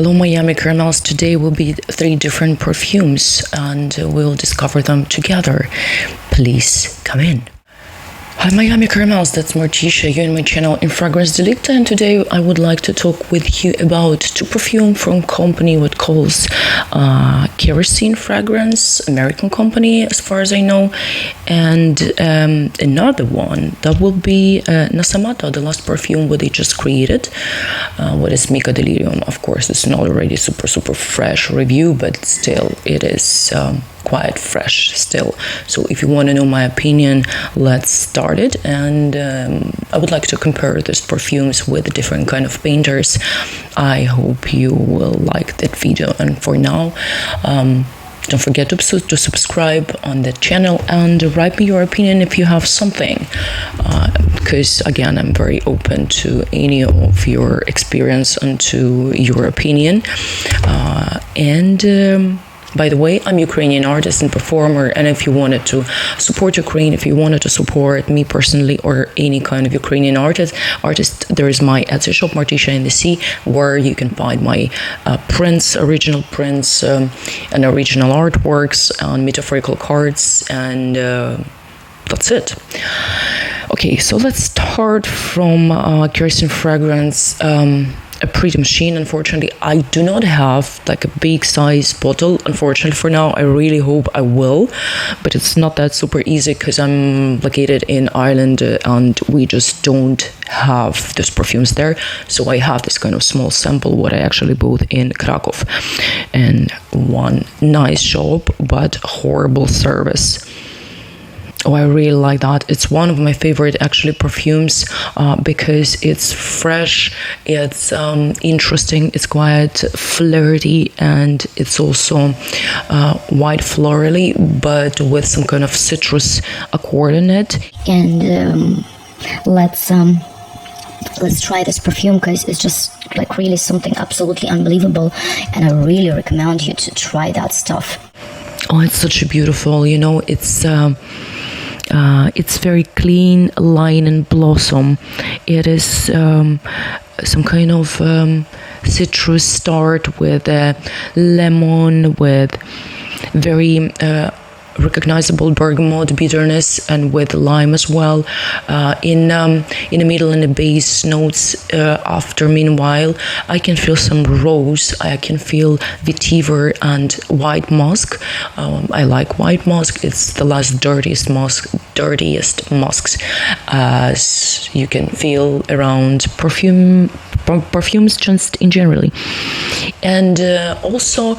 Hello Miami Caramels. Today will be 3 different perfumes and we'll discover them together. Please come in. Hi Miami Caramels, that's Martisha, you're in my channel in Fragrance Delicta, and today I would like to talk with you about 2 perfume from company what calls Kerosene Fragrance, American company as far as I know, and another one that will be Nasomatto, the last perfume what they just created, what is Miqo Delirium. Of course it's not already super fresh review, but still it is quite fresh still. So if you want to know my opinion, let's start it. And I would like to compare these perfumes with different kind of painters. I hope you will like that video, and for now don't forget to subscribe on the channel and write me your opinion if you have something, because again I'm very open to any of your experience and to your opinion. By the way, I'm Ukrainian artist and performer, and if you wanted to support Ukraine, if you wanted to support me personally or any kind of Ukrainian artist, there is my Etsy shop, Martisha in the Sea, where you can find my prints, original prints, and original artworks on metaphorical cards, and that's it. Okay, so let's start from Kerosene Fragrance. A Pretty Machine. Unfortunately, I do not have like a big size bottle, unfortunately for now. I really hope I will, but it's not that super easy because I'm located in Ireland and we just don't have those perfumes there. So I have this kind of small sample what I actually bought in Krakow, and one nice shop but horrible service. Oh, I really like that. It's one of my favorite actually perfumes because it's fresh, it's interesting, it's quite flirty, and it's also white florally, but with some kind of citrus accord in it. And let's try this perfume because it's just like really something absolutely unbelievable, and I really recommend you to try that stuff. Oh, it's such a beautiful, you know, it's very clean line and blossom. It is some kind of citrus start with lemon, with very recognizable bergamot bitterness, and with lime as well. In the middle and the base notes, after meanwhile I can feel some rose, I can feel vetiver and white musk. I like white musk. It's the last dirtiest musks as you can feel around perfumes just in generally. And also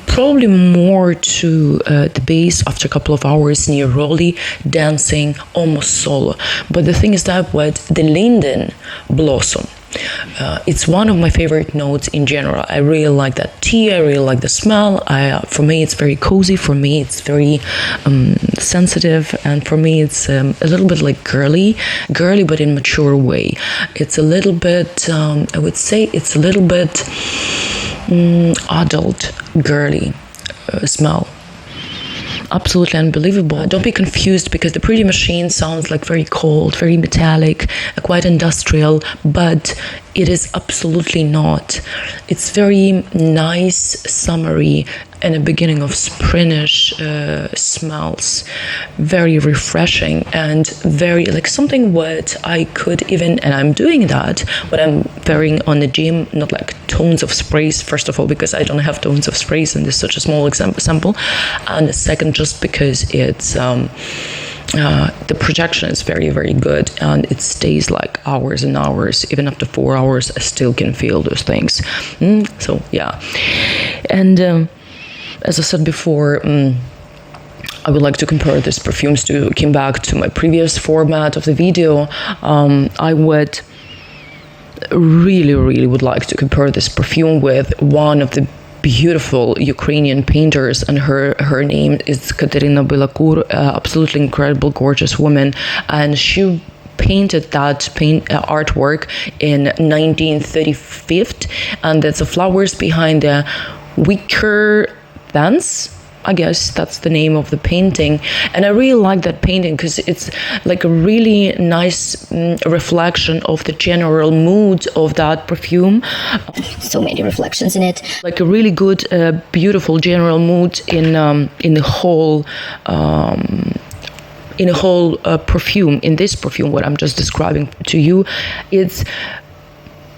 probably more to the base after a couple of hours near Rolly, dancing almost solo. But the thing is that with the linden blossom, it's one of my favorite notes in general. I really like that tea, I really like the smell. For me it's very cozy, for me it's very sensitive, and for me it's a little bit like girly but in mature way. It's a little bit I would say it's a little bit adult girly smell. Absolutely unbelievable. Don't be confused, because the Pretty Machine sounds like very cold, very metallic, quite industrial, but it is absolutely not. It's very nice, summery, and a beginning of springish smells. Very refreshing and very like something what I could even, and I'm doing that, what I'm wearing on the gym, not like tones of sprays, first of all, because I don't have tones of sprays and this is such a small sample, and second, just because it's the projection is very good, and it stays like hours and hours. Even up to 4 hours I still can feel those things. So yeah, and as I said before, I would like to compare these perfumes to came back to my previous format of the video. I would really would like to compare this perfume with one of the beautiful Ukrainian painters, and her name is Katerina Belakur, absolutely incredible, gorgeous woman, and she painted that artwork in 1935, and that's the flowers behind the wicker fence. I guess that's the name of the painting. And I really like that painting because it's like a really nice reflection of the general mood of that perfume. So many reflections in it. Like a really good, beautiful general mood in the whole. In a whole perfume, in this perfume, what I'm just describing to you, it's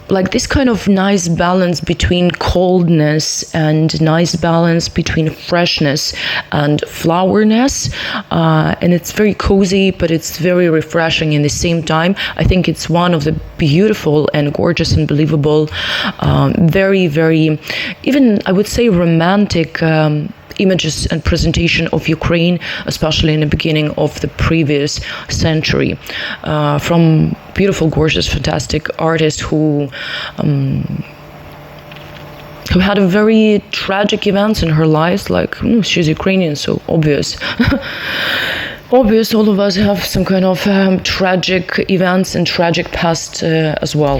like this kind of nice balance between coldness and nice balance between freshness and flowerness. And it's very cozy, but it's very refreshing in the same time. I think it's one of the beautiful and gorgeous and believable, very, very, even I would say romantic images and presentation of Ukraine, especially in the beginning of the previous century, from beautiful, gorgeous, fantastic artists who had a very tragic events in her life. Like she's Ukrainian, so obvious. Obvious, all of us have some kind of tragic events and tragic past as well.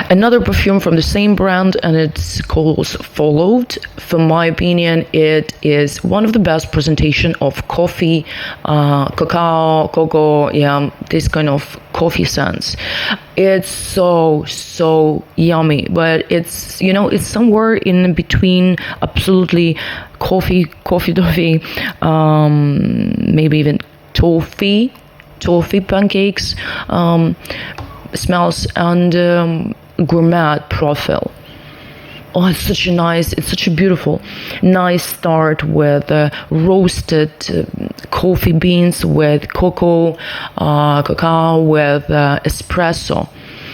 Another perfume from the same brand, and it's called Followed. For my opinion, it is one of the best presentation of coffee, cacao, cocoa, this kind of coffee scents. It's so yummy, but it's, it's somewhere in between absolutely coffee, maybe even toffee pancakes, smells, and gourmet profile. Oh, it's such a beautiful, nice start with roasted coffee beans, with cocoa, cacao, with espresso.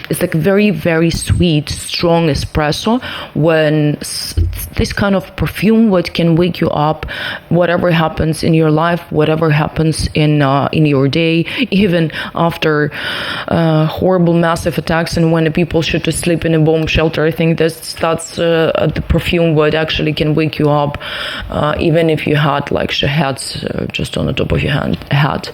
It's like very, very sweet, strong espresso. When this kind of perfume, what can wake you up, whatever happens in your life, whatever happens in your day, even after horrible, massive attacks, and when the people should sleep in a bomb shelter. I think that's the perfume what actually can wake you up, even if you had like shaheads just on the top of your head.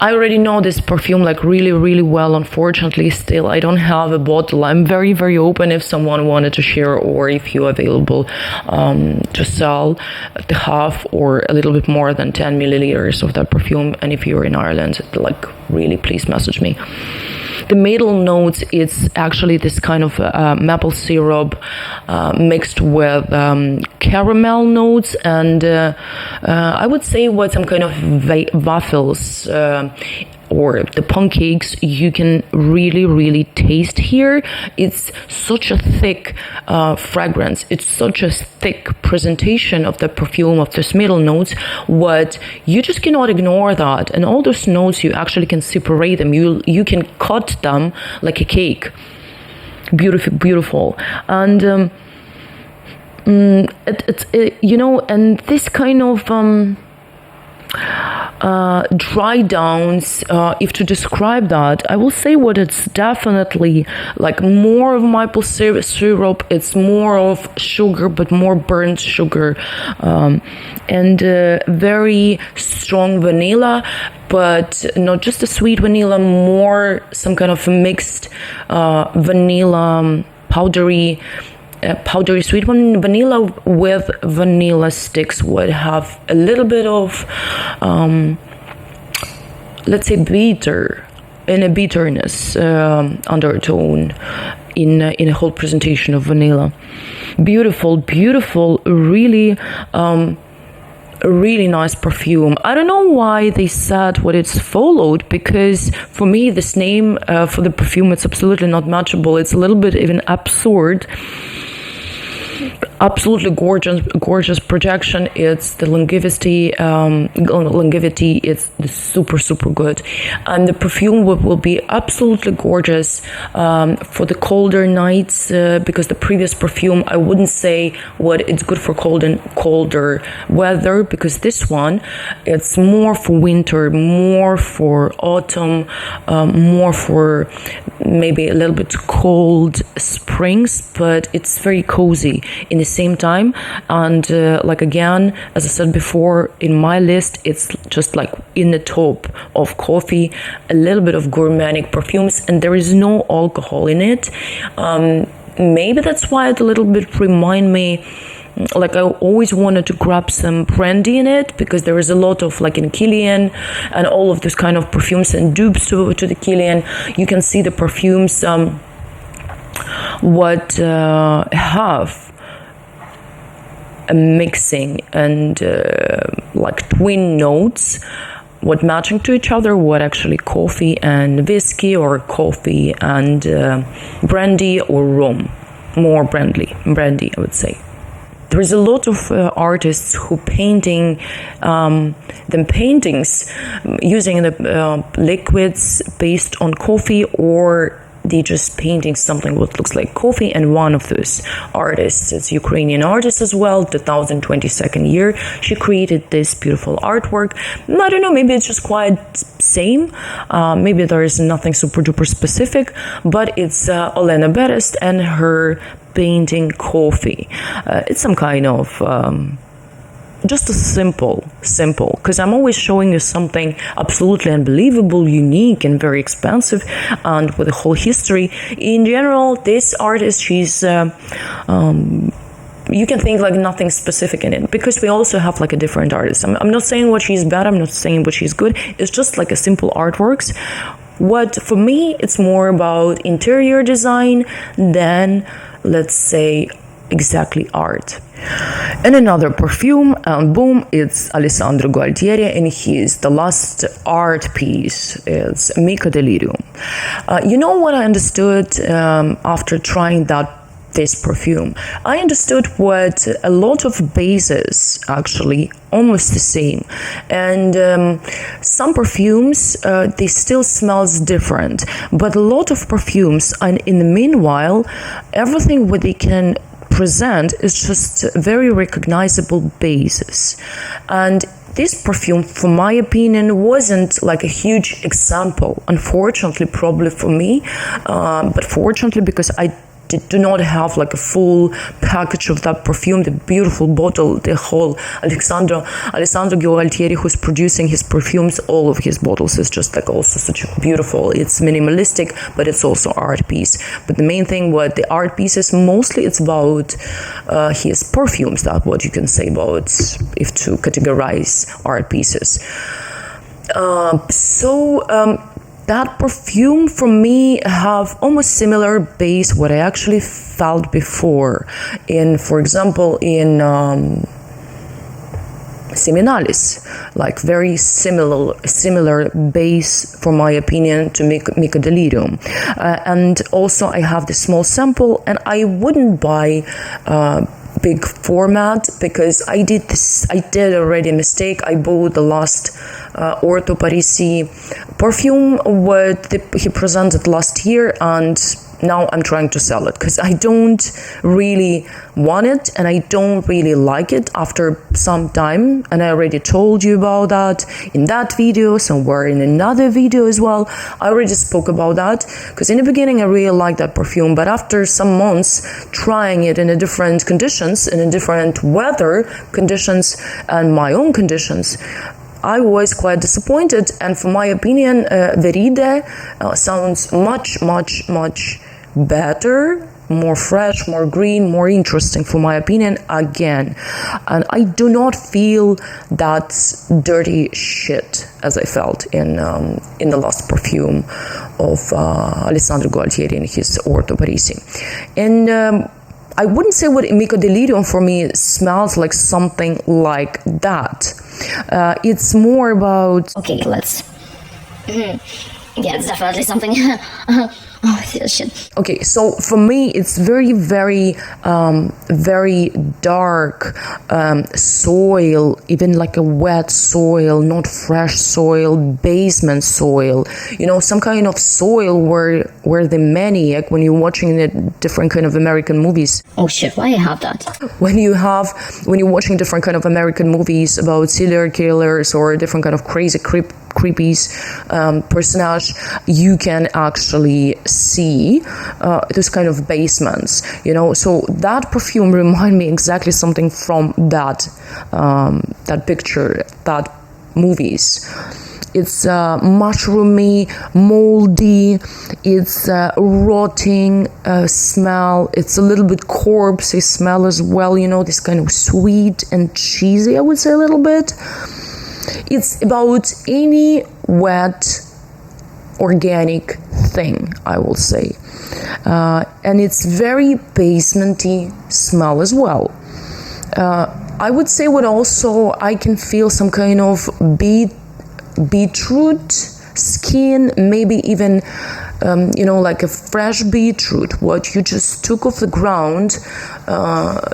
I already know this perfume like really, really well. Unfortunately, still I don't have a bottle. I'm very, very open if someone wanted to share, or if you're available to sell the half or a little bit more than 10 milliliters of that perfume. And if you're in Ireland, like really, please message me. The middle notes, it's actually this kind of maple syrup mixed with caramel notes, and I would say what some kind of waffles or the pancakes you can really, really taste here. It's such a thick fragrance. It's such a thick presentation of the perfume, of this middle notes. What you just cannot ignore that. And all those notes, you actually can separate them. You can cut them like a cake. Beautiful. And and this kind of dry downs, if to describe that, I will say what it's definitely like more of maple syrup. It's more of sugar, but more burnt sugar, and very strong vanilla, but not just a sweet vanilla, more some kind of mixed vanilla, powdery sweet one. Vanilla with vanilla sticks would have a little bit of let's say bitterness undertone in a whole presentation of vanilla. Beautiful, really really nice perfume. I don't know why they said what it's followed, because for me this name for the perfume, it's absolutely not matchable. It's a little bit even absurd. Absolutely gorgeous projection. It's the longevity. It's super good, and the perfume will be absolutely gorgeous for the colder nights, because the previous perfume, I wouldn't say what it's good for colder weather, because this one, it's more for winter, more for autumn, more for maybe a little bit cold springs, but it's very cozy in the same time. And like again, as I said before, in my list, it's just like in the top of coffee, a little bit of gourmetic perfumes, and there is no alcohol in it. Maybe that's why it a little bit remind me like I always wanted to grab some brandy in it, because there is a lot of, like in Kilian and all of this kind of perfumes and dupes to the Kilian, you can see the perfumes what have a mixing and like twin notes, what matching to each other, what actually coffee and whiskey, or coffee and brandy or rum. More brandy, I would say. There is a lot of artists who painting them paintings using the liquids based on coffee, or they just painting something what looks like coffee. And one of those artists is Ukrainian artist as well, 2022nd year. She created this beautiful artwork. I don't know, maybe it's just quite same. Maybe there is nothing super duper specific, but it's Olena Berest and her painting coffee. It's some kind of just a simple, because I'm always showing you something absolutely unbelievable, unique, and very expensive, and with a whole history. In general, this artist, she's you can think like nothing specific in it, because we also have like a different artist. I'm not saying what she's bad, I'm not saying what she's good, it's just like a simple artworks. What for me, it's more about interior design than, let's say, exactly art. And another perfume, and boom, it's Alessandro Gualtieri, and the last art piece is Micodelirio. You know what I understood after trying this perfume? I understood what a lot of bases actually almost the same, and some perfumes they still smells different, but a lot of perfumes, and in the meanwhile, everything what they can present is just very recognizable basis. And this perfume, for my opinion, wasn't like a huge example, unfortunately, probably for me, but fortunately, because I do not have like a full package of that perfume, the beautiful bottle, the whole Alessandro Gualtieri, who's producing his perfumes, all of his bottles is just like also such beautiful. It's minimalistic, but it's also art piece. But the main thing, what the art pieces mostly, it's about his perfumes. That's what you can say about if to categorize art pieces. That perfume for me have almost similar base what I actually felt before in, for example, in Seminalis, like very similar base, for my opinion, to Micodelirio. And also I have the small sample, and I wouldn't buy big format, because I did already a mistake. I bought the last Orto Parisi perfume what he presented last year, and now I'm trying to sell it because I don't really want it and I don't really like it after some time, and I already told you about that in that video, somewhere in another video as well. I already spoke about that, because in the beginning I really liked that perfume, but after some months trying it in a different conditions, in a different weather conditions and my own conditions, I was quite disappointed. And for my opinion, Veride sounds much better, more fresh, more green, more interesting, for my opinion, again. And I do not feel that dirty shit as I felt in the last perfume of Alessandro Gualtieri in his Orto Parisi. And I wouldn't say what Micodelirio for me smells like something like that. It's more about... Okay, let's... Yeah, it's definitely something... Oh, shit. Okay, so for me, it's very dark soil, even like a wet soil, not fresh soil, basement soil. You know, some kind of soil where the maniac, when you're watching the different kind of American movies. Oh shit, why I have that? When you're watching different kind of American movies about serial killers or different kind of crazy creepies personage, you can actually see those kind of basements, you know. So that perfume remind me exactly something from that picture, that movies. It's mushroomy, moldy, it's rotting smell. It's a little bit corpsey smell as well, you know, this kind of sweet and cheesy, I would say, a little bit. It's about any wet organic thing, I will say. And it's very basementy smell as well. I would say what also I can feel some kind of beetroot skin, maybe even you know, like a fresh beetroot, what you just took off the ground,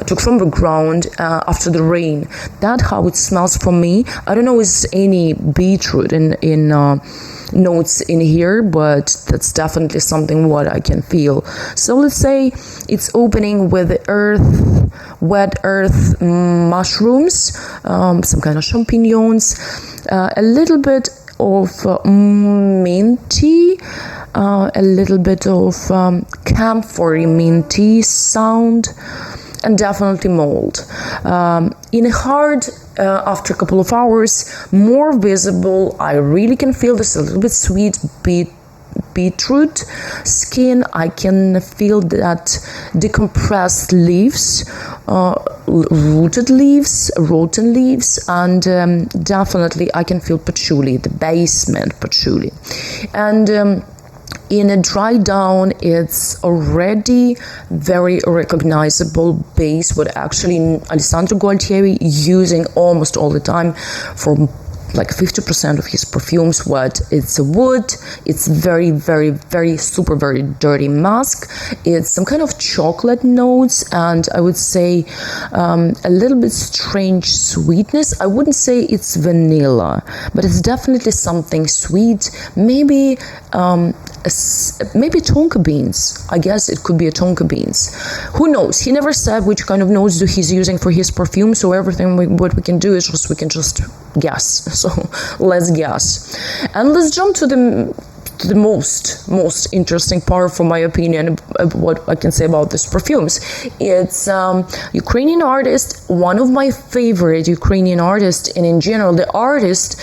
took from the ground after the rain. That's how it smells for me. I don't know if there's any beetroot in notes in here, but that's definitely something what I can feel. So let's say it's opening with wet earth mushrooms, some kind of champignons, a little bit of minty, a little bit of camphor minty sound, and definitely mold. In a hard, after a couple of hours, more visible, I really can feel this a little bit sweet beetroot skin. I can feel that decompressed leaves, rooted leaves, rotten leaves, and definitely I can feel patchouli, the basement patchouli. And in a dry down, it's already very recognizable base, what actually Alessandro Gualtieri using almost all the time for like 50% of his perfumes. What it's a wood, it's very, very, very super, very dirty musk. It's some kind of chocolate notes, and I would say a little bit strange sweetness. I wouldn't say it's vanilla, but it's definitely something sweet. Maybe maybe tonka beans. I guess it could be a tonka beans. Who knows? He never said which kind of notes he's using for his perfume, so everything what we can do is we can just guess. So let's guess, and let's jump to the most interesting part, from my opinion, of what I can say about these perfumes. It's Ukrainian artist, one of my favorite Ukrainian artists, and in general the artist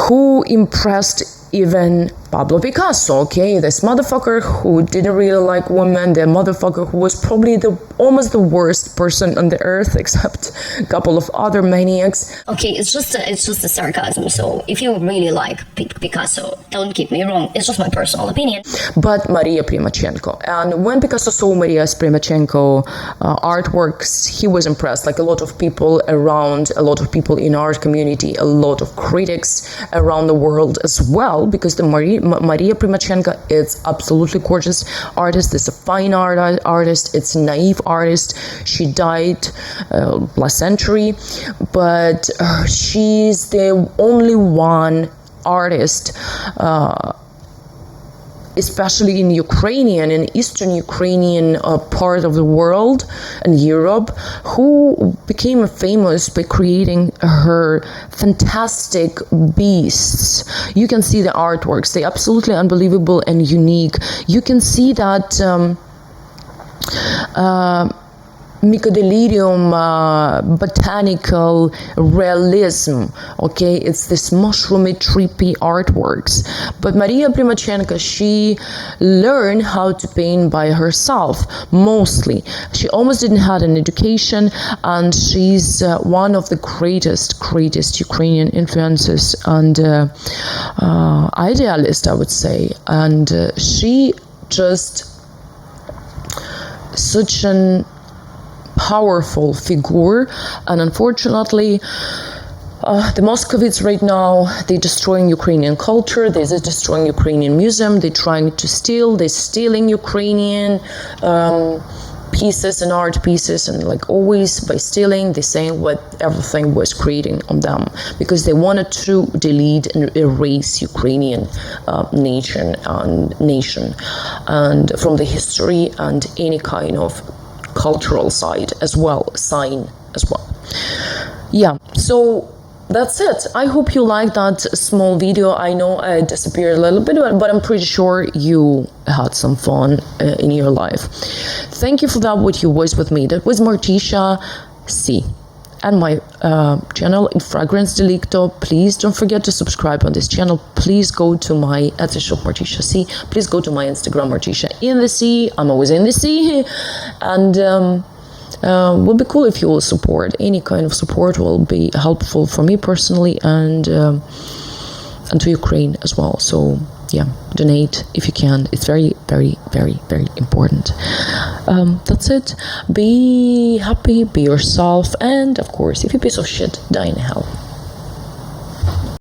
who impressed even Pablo Picasso, okay? This motherfucker who didn't really like women, the motherfucker who was probably almost the worst person on the earth, except a couple of other maniacs. Okay, it's just a sarcasm. So if you really like Picasso, don't get me wrong, it's just my personal opinion. But Maria Primachenko, and when Picasso saw Maria Primachenko artworks, he was impressed. Like a lot of people around, a lot of people in art community, a lot of critics around the world as well, because the Maria Primachenko is absolutely gorgeous artist. It's a fine artist. It's a naive artist. She died last century, but she's the only one artist, especially in Ukrainian and Eastern Ukrainian part of the world and Europe, who became famous by creating her fantastic beasts. You can see the artworks. They're absolutely unbelievable and unique. You can see that Micodelirio botanical realism, okay? It's this mushroomy, trippy artworks. But Maria Primachenko, she learned how to paint by herself, mostly. She almost didn't have an education, and she's one of the greatest Ukrainian influences and idealist, I would say. And she just such an powerful figure, and unfortunately the Moscovites right now, they're destroying Ukrainian culture, they're destroying Ukrainian museum, they're trying to they're stealing Ukrainian pieces and art pieces, and like always by stealing, they're saying what everything was creating on them, because they wanted to delete and erase Ukrainian nation and from the history and any kind of cultural side as well, sign as well. Yeah, so that's it. I hope you liked that small video. I know I disappeared a little bit, but I'm pretty sure you had some fun in your life. Thank you for that, what you was with me. That was Martisha C. and my channel Fragrance Delicto. Please don't forget to subscribe on this channel. Please go to my Etsy shop Martisha C. Please go to my Instagram Martisha in the sea. I'm always in the sea, and would be cool if you will support. Any kind of support will be helpful for me personally, and to Ukraine as well. So yeah, donate if you can. It's very, very, very, very important. That's it. Be happy, be yourself, and of course, if you're a piece of shit, die in hell.